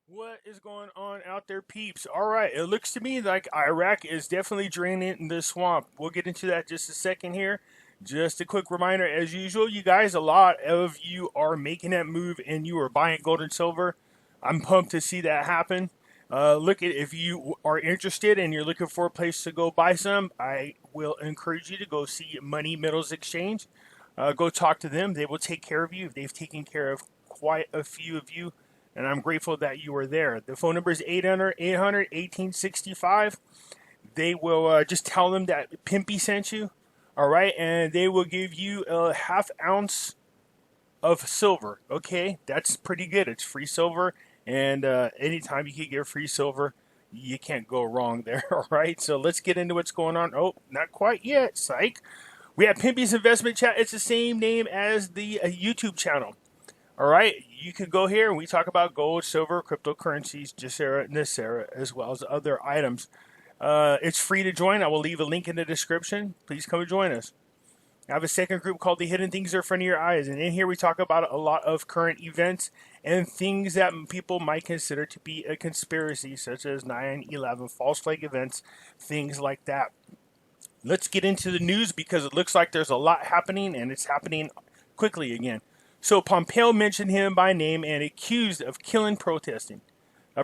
What is going on out there, peeps? All right, it looks to me like Iraq is definitely draining the swamp. We'll get into that just a second here. Just a quick reminder, as usual, you guys, a lot of you are making that move and you are buying gold and silver. I'm pumped to see that happen. Look at if you are interested and you're looking for a place to go buy some, I will encourage you to go see Money Metals Exchange. Go talk to them. They will take care of you. They've taken care of quite a few of you, and I'm grateful that you are there. The phone number is 800-800-1865. They will just tell them that Pimpy sent you, all right, and they will give you a half ounce of silver. Okay, that's pretty good. It's free silver, and anytime you can get free silver, you can't go wrong there. All right, so let's get into what's going on. Oh, not quite yet, psych. We have Pimpy's Investment Chat. It's the same name as the YouTube channel. All right, you can go here and we talk about gold, silver, cryptocurrencies, Jacera, Nicera, as well as other items. It's free to join. I will leave a link in the description. Please come and join us. I have a second group called The Hidden Things Are in Front of Your Eyes, and in here we talk about a lot of current events and things that people might consider to be a conspiracy, such as 9/11, false flag events, things like that. Let's get into the news because it looks like there's a lot happening and it's happening quickly again. So Pompeo mentioned him by name and accused of killing a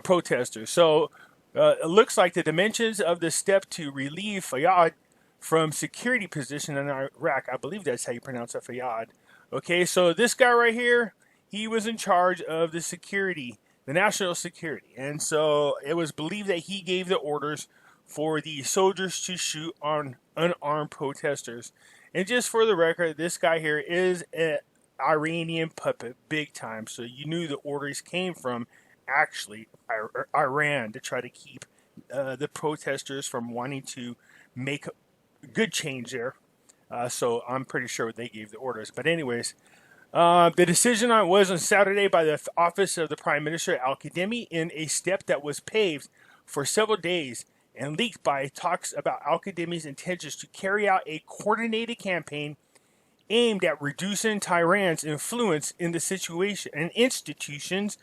protester. So it looks like the dimensions of the step to relieve Fayyad from security position in Iraq. I believe that's how you pronounce it, Fayyad. Okay, so this guy right here, he was in charge of the security, the national security. And so it was believed that he gave the orders for the soldiers to shoot on unarmed protesters. And just for the record, this guy here is an Iranian puppet, big time. So you knew the orders came from actually Iran to try to keep the protesters from wanting to make good change there. So I'm pretty sure they gave the orders. But anyways, the decision was on Saturday by the office of the Prime Minister Al-Kedmi in a step that was paved for several days and leaked by talks about Al-Kedmi's intentions to carry out a coordinated campaign aimed at reducing Tehran's influence in the situation and institutions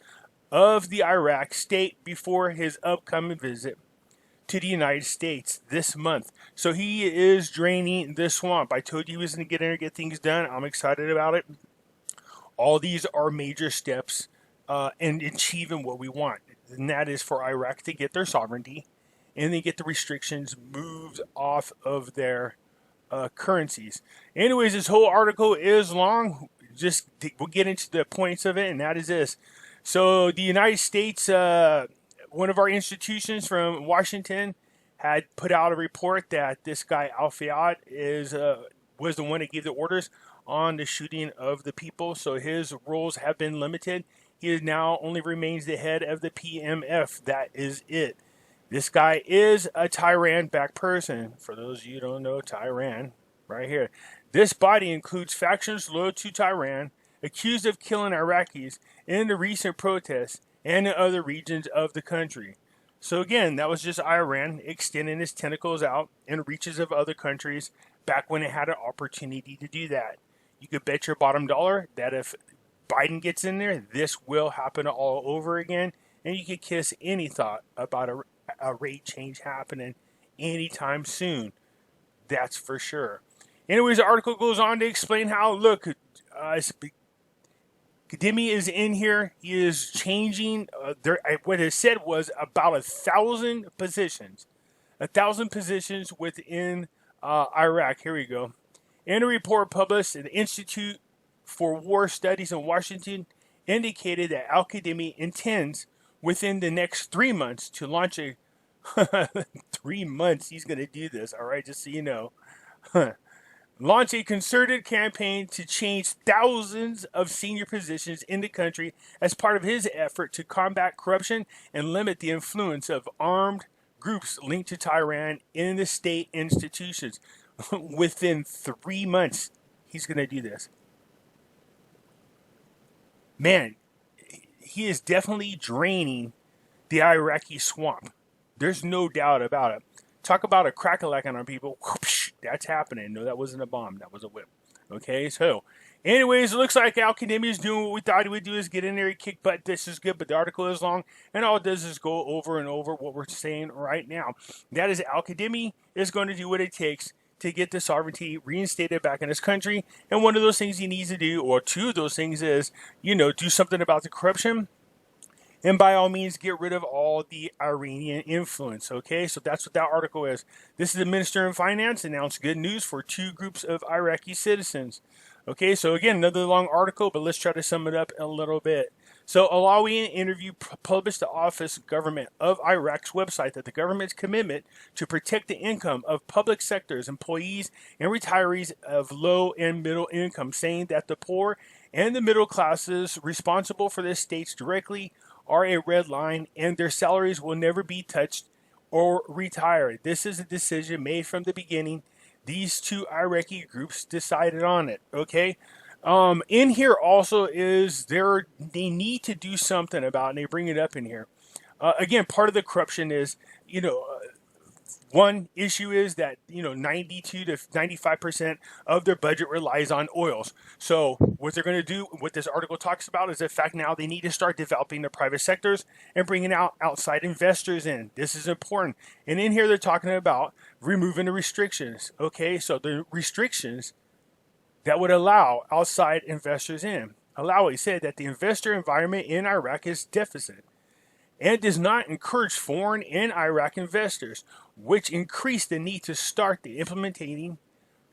of the Iraq state before his upcoming visit to the United States this month. So he is draining the swamp. I told you he was going to get in and get things done. I'm excited about it. All these are major steps in achieving what we want, and that is for Iraq to get their sovereignty and then get the restrictions moved off of their currencies. Anyways, this whole article is long. We'll get into the points of it, and that is this. So the United States, one of our institutions from Washington, had put out a report that this guy Al-Fayed was the one that gave the orders on the shooting of the people. So his roles have been limited. He now only remains the head of the PMF. That is it. This guy is a Tehran-backed person. For those of you who don't know, Tehran, right here. This body includes factions loyal to Tehran, accused of killing Iraqis in the recent protests and in other regions of the country. So again, that was just Iran extending its tentacles out in reaches of other countries back when it had an opportunity to do that. You could bet your bottom dollar that if Biden gets in there, this will happen all over again, and you could kiss any thought about a rate change happening anytime soon. That's for sure. Anyways, the article goes on to explain how, look, Kedmi is in here. He is changing. What it said was about 1,000 positions. 1,000 positions within Iraq. Here we go. In a report published at the Institute for War Studies in Washington, indicated that Al-Kedmi intends within the next 3 months to launch a 3 months he's going to do this, all right, just so you know. Launch a concerted campaign to change thousands of senior positions in the country as part of his effort to combat corruption and limit the influence of armed groups linked to Tehran in the state institutions. Within 3 months, he's going to do this. Man, he is definitely draining the Iraqi swamp. There's no doubt about it. Talk about a crack-a-lacking on people. That's happening. No, that wasn't a bomb. That was a whip. Okay, so Anyways, it looks like Al Kedmi is doing what we thought he would do, is get in there and kick butt. This is good, but the article is long, and all it does is go over and over what we're saying right now. That is, Al Kedmi is going to do what it takes to get the sovereignty reinstated back in his country, and one of those things he needs to do, or two of those things, is, do something about the corruption, and by all means get rid of all the Iranian influence. Okay, so that's what that article is. This is the Minister of Finance announced good news for two groups of Iraqi citizens. Okay, so again, another long article, but let's try to sum it up a little bit. So, Alawian interview published the Office Government of Iraq's website that the government's commitment to protect the income of public sectors, employees, and retirees of low and middle income, saying that the poor and the middle classes responsible for this states directly are a red line, and their salaries will never be touched or retired. This is a decision made from the beginning. These two Iraqi groups decided on it. Okay. In here also is they need to do something about, and they bring it up in here. Again, part of the corruption is, one issue is that 92 to 95% of their budget relies on oils. So what they're going to do, what this article talks about, is the fact now they need to start developing the private sectors and bringing out outside investors in. This is important. And in here they're talking about removing the restrictions. Okay, so the restrictions that would allow outside investors in. Alawi said that the investor environment in Iraq is deficit and does not encourage foreign and Iraq investors, which increase the need to start the implementing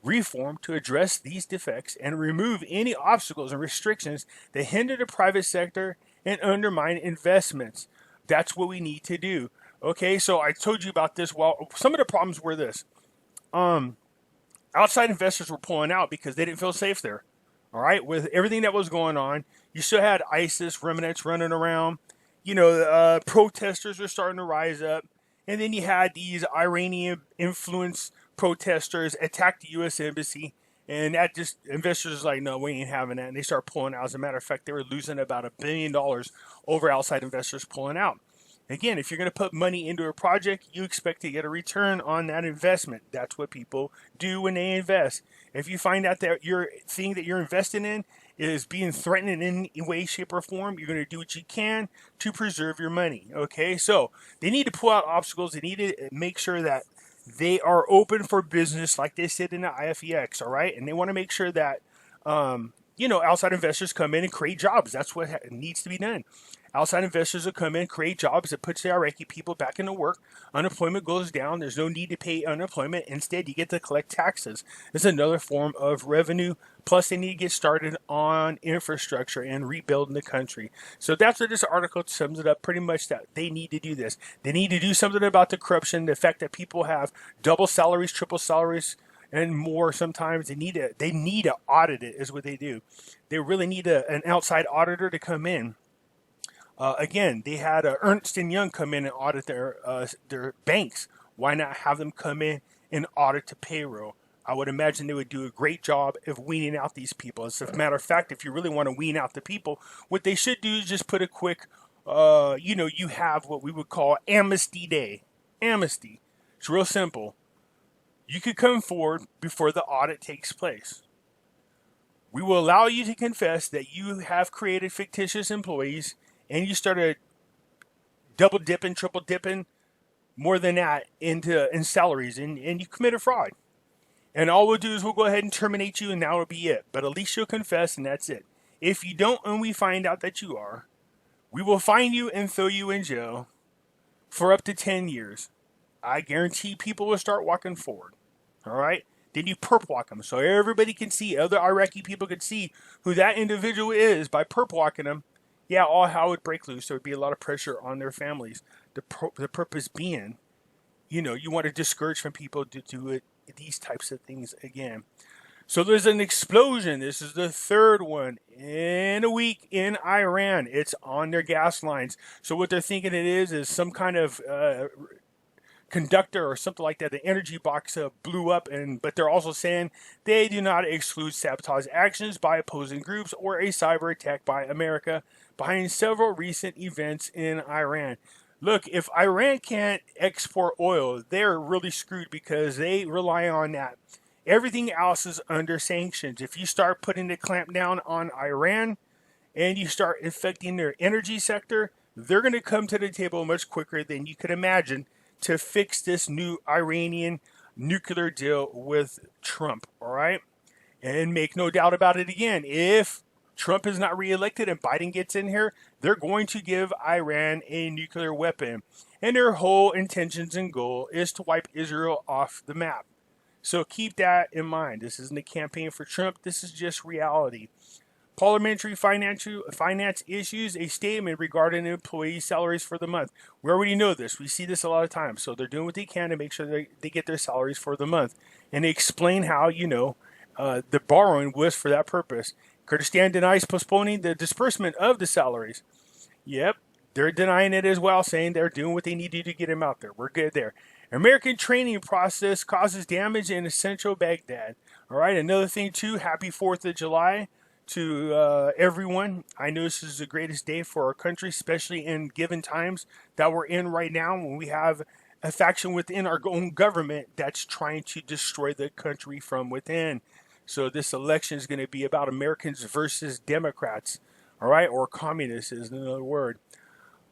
reform to address these defects and remove any obstacles and restrictions that hinder the private sector and undermine investments. That's what we need to do. Okay, so I told you about this. Well, some of the problems were this. Outside investors were pulling out because they didn't feel safe there. All right, with everything that was going on, you still had ISIS remnants running around. Protesters were starting to rise up. And then you had these Iranian influence protesters attack the U.S. Embassy. And that just, investors are like, no, we ain't having that. And they start pulling out. As a matter of fact, they were losing about $1 billion over outside investors pulling out. Again, if you're going to put money into a project, you expect to get a return on that investment. That's what people do when they invest. If you find out that your thing that you're investing in is being threatened in any way, shape, or form, you're going to do what you can to preserve your money. Okay, so they need to pull out obstacles. They need to make sure that they are open for business, like they said in the IFEX. All right, and they want to make sure that outside investors come in and create jobs. That's what needs to be done. Outside investors will come in, create jobs that puts the Iraqi people back into work. Unemployment goes down. There's no need to pay unemployment. Instead, you get to collect taxes. It's another form of revenue. Plus, they need to get started on infrastructure and rebuilding the country. So that's what this article sums it up pretty much, that they need to do this. They need to do something about the corruption, the fact that people have double salaries, triple salaries, and more sometimes. They need to audit it, is what they do. They really need an outside auditor to come in. Again, they had Ernst & Young come in and audit their banks. Why not have them come in and audit the payroll? I would imagine they would do a great job of weaning out these people. As a matter of fact, if you really want to wean out the people, what they should do is just put a quick, you have what we would call amnesty day. Amnesty. It's real simple. You could come forward before the audit takes place. We will allow you to confess that you have created fictitious employees and you started double dipping, triple dipping, more than that in salaries, and you committed fraud. And all we'll do is we'll go ahead and terminate you, and that will be it. But at least you'll confess, and that's it. If you don't, and we find out that you are, we will fine you and throw you in jail for up to 10 years. I guarantee people will start walking forward. All right? Then you perp walk them, so everybody can see, other Iraqi people can see who that individual is by perp walking them. Yeah, all hell would break loose. There would be a lot of pressure on their families. The purpose being, you want to discourage from people to do these types of things again. So there's an explosion. This is the third one in a week in Iran. It's on their gas lines. So what they're thinking it is some kind of conductor or something like that. The energy box blew up, but they're also saying they do not exclude sabotage actions by opposing groups or a cyber attack by America behind several recent events in Iran. Look, if Iran can't export oil, they're really screwed because they rely on that Everything else is under sanctions. If you start putting the clamp down on Iran and you start affecting their energy sector, they're going to come to the table much quicker than you could imagine to fix this new Iranian nuclear deal with Trump, all right? And make no doubt about it again, if Trump is not reelected and Biden gets in here, they're going to give Iran a nuclear weapon. And their whole intentions and goal is to wipe Israel off the map. So keep that in mind. This isn't a campaign for Trump. This is just reality. Parliamentary finance issues a statement regarding employee salaries for the month. We already know this. We see this a lot of times. So they're doing what they can to make sure they get their salaries for the month. And they explain how, the borrowing was for that purpose. Kurdistan denies postponing the disbursement of the salaries. Yep, they're denying it as well, saying they're doing what they need to do to get him out there. We're good there. American training process causes damage in central Baghdad. All right, another thing too, happy 4th of July to everyone. I know this is the greatest day for our country, especially in given times that we're in right now when we have a faction within our own government that's trying to destroy the country from within. So this election is going to be about Americans versus Democrats, all right, or communists is another word.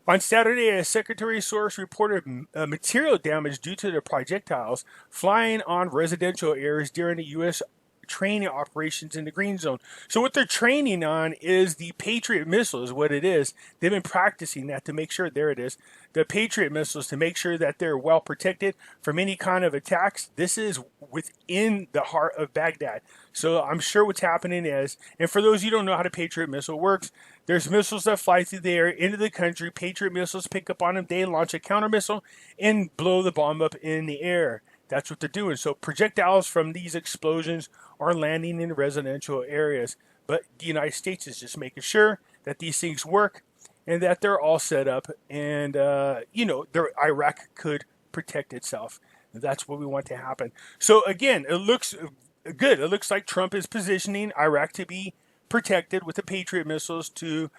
On Saturday, a secretary source reported material damage due to the projectiles flying on residential areas during the U.S. training operations in the Green Zone. So what they're training on is the Patriot missiles, what it is. They've been practicing that to make sure, there it is, the Patriot missiles to make sure that they're well protected from any kind of attacks. This is within the heart of Baghdad. So I'm sure what's happening is, and for those who don't know how the Patriot missile works, there's missiles that fly through the air into the country. Patriot missiles pick up on them. They launch a counter missile and blow the bomb up in the air. That's what they're doing. So projectiles from these explosions are landing in residential areas. But the United States is just making sure that these things work and that they're all set up. And, Iraq could protect itself. And that's what we want to happen. So, again, it looks good. It looks like Trump is positioning Iraq to be protected with the Patriot missiles to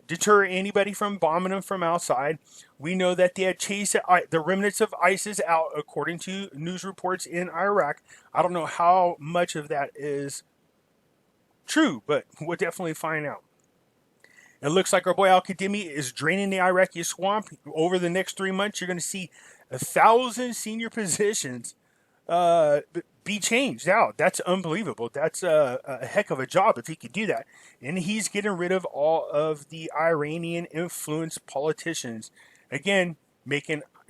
deter anybody from bombing them from outside. We know that they had chased the remnants of ISIS out, according to news reports in Iraq. I don't know how much of that is true, but we'll definitely find out. It looks like our boy Kedmi is draining the Iraqi swamp. Over the next 3 months, you're going to see 1,000 senior positions be changed out. That's unbelievable. That's a heck of a job if he could do that. And he's getting rid of all of the Iranian influenced politicians. Again,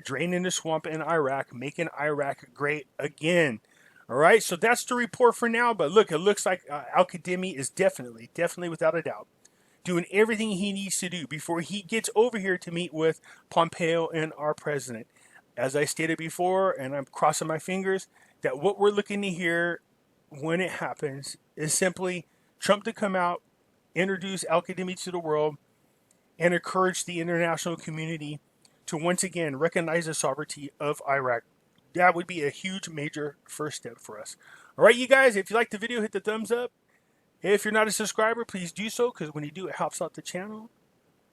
draining the swamp in Iraq, making Iraq great again. All right, so that's the report for now. But look, it looks like Kedmi is definitely without a doubt, doing everything he needs to do before he gets over here to meet with Pompeo and our president. As I stated before, and I'm crossing my fingers, that what we're looking to hear when it happens is simply Trump to come out, introduce Kedmi to the world, and encourage the international community to once again recognize the sovereignty of Iraq. That would be a huge, major first step for us. All right, you guys, if you liked the video, hit the thumbs up. If you're not a subscriber, please do so, because when you do, it helps out the channel.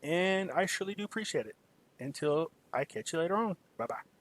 And I surely do appreciate it. Until I catch you later on. Bye-bye.